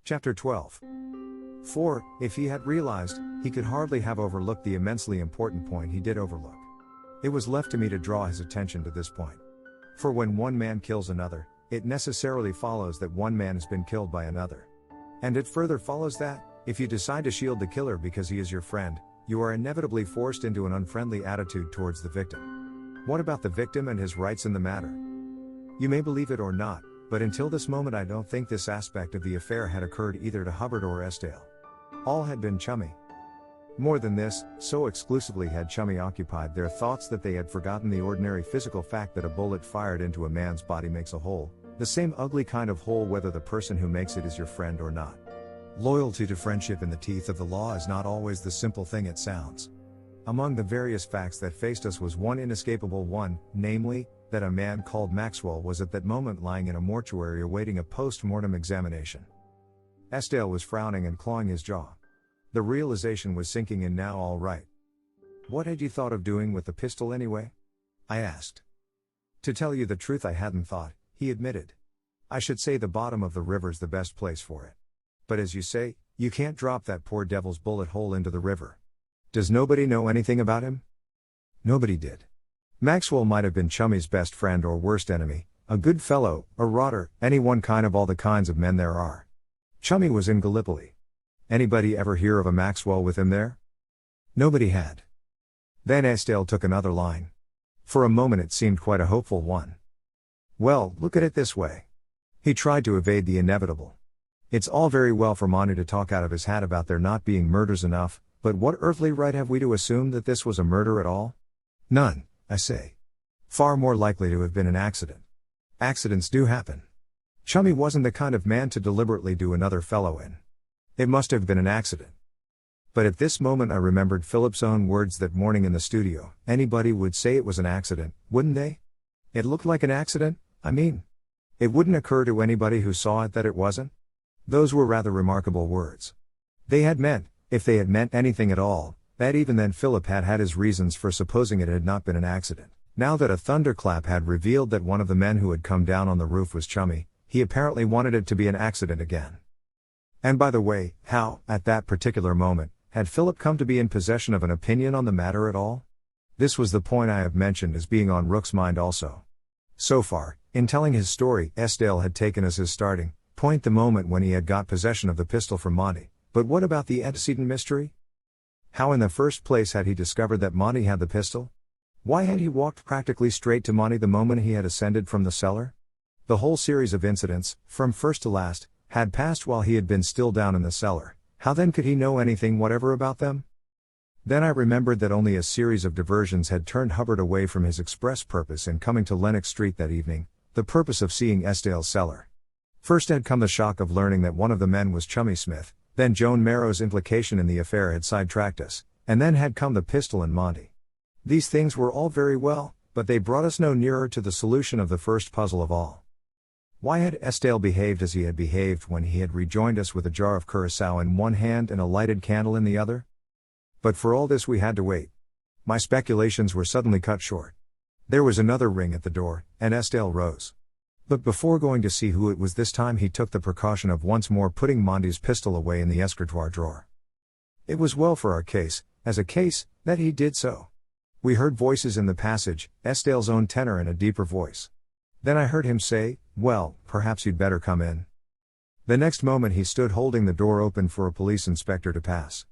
Chapter 12. For, if he had realized, he could hardly have overlooked the immensely important point he did overlook. It was left to me to draw his attention to this point. For when one man kills another, it necessarily follows that one man has been killed by another. And it further follows that, if you decide to shield the killer because he is your friend, you are inevitably forced into an unfriendly attitude towards the victim. What about the victim and his rights in the matter? You may believe it or not, but until this moment I don't think this aspect of the affair had occurred either to Hubbard or Estelle. All had been chummy. More than this, so exclusively had chummy occupied their thoughts that they had forgotten the ordinary physical fact that a bullet fired into a man's body makes a hole, the same ugly kind of hole whether the person who makes it is your friend or not. Loyalty to friendship in the teeth of the law is not always the simple thing it sounds. Among the various facts that faced us was one inescapable one, namely, that a man called Maxwell was at that moment lying in a mortuary awaiting a post-mortem examination. Estelle was frowning and clawing his jaw. The realization was sinking in now. All right. What had you thought of doing with the pistol anyway? I asked. To tell you the truth, I hadn't thought, he admitted. I should say the bottom of the river's the best place for it. But as you say, you can't drop that poor devil's bullet hole into the river. Does nobody know anything about him? Nobody did. Maxwell might have been Chummy's best friend or worst enemy, a good fellow, a rotter, any one kind of all the kinds of men there are. Chummy was in Gallipoli. Anybody ever hear of a Maxwell with him there? Nobody had. Then Estelle took another line. For a moment it seemed quite a hopeful one. Well, look at it this way. He tried to evade the inevitable. It's all very well for Monty to talk out of his hat about there not being murders enough, but what earthly right have we to assume that this was a murder at all? None, I say. Far more likely to have been an accident. Accidents do happen. Chummy wasn't the kind of man to deliberately do another fellow in. It must have been an accident. But at this moment I remembered Philip's own words that morning in the studio. Anybody would say it was an accident, wouldn't they? It looked like an accident, I mean. It wouldn't occur to anybody who saw it that it wasn't? Those were rather remarkable words. They had meant, if they had meant anything at all, that even then Philip had had his reasons for supposing it had not been an accident. Now that a thunderclap had revealed that one of the men who had come down on the roof was Chummy, he apparently wanted it to be an accident again. And by the way, how, at that particular moment, had Philip come to be in possession of an opinion on the matter at all? This was the point I have mentioned as being on Rook's mind also. So far, in telling his story, Estelle had taken as his starting point the moment when he had got possession of the pistol from Monty. But what about the antecedent mystery? How in the first place had he discovered that Monty had the pistol? Why had he walked practically straight to Monty the moment he had ascended from the cellar? The whole series of incidents, from first to last, had passed while he had been still down in the cellar. How then could he know anything whatever about them? Then I remembered that only a series of diversions had turned Hubbard away from his express purpose in coming to Lennox Street that evening, the purpose of seeing Estelle's cellar. First had come the shock of learning that one of the men was Chummy Smith, then Joan Marrow's implication in the affair had sidetracked us, and then had come the pistol and Monty. These things were all very well, but they brought us no nearer to the solution of the first puzzle of all. Why had Estelle behaved as he had behaved when he had rejoined us with a jar of curacao in one hand and a lighted candle in the other? But for all this we had to wait. My speculations were suddenly cut short. There was another ring at the door, and Estelle rose. But before going to see who it was this time he took the precaution of once more putting Monty's pistol away in the escritoire drawer. It was well for our case, as a case, that he did so. We heard voices in the passage, Estelle's own tenor and a deeper voice. Then I heard him say, "Well, perhaps you'd better come in." The next moment he stood holding the door open for a police inspector to pass.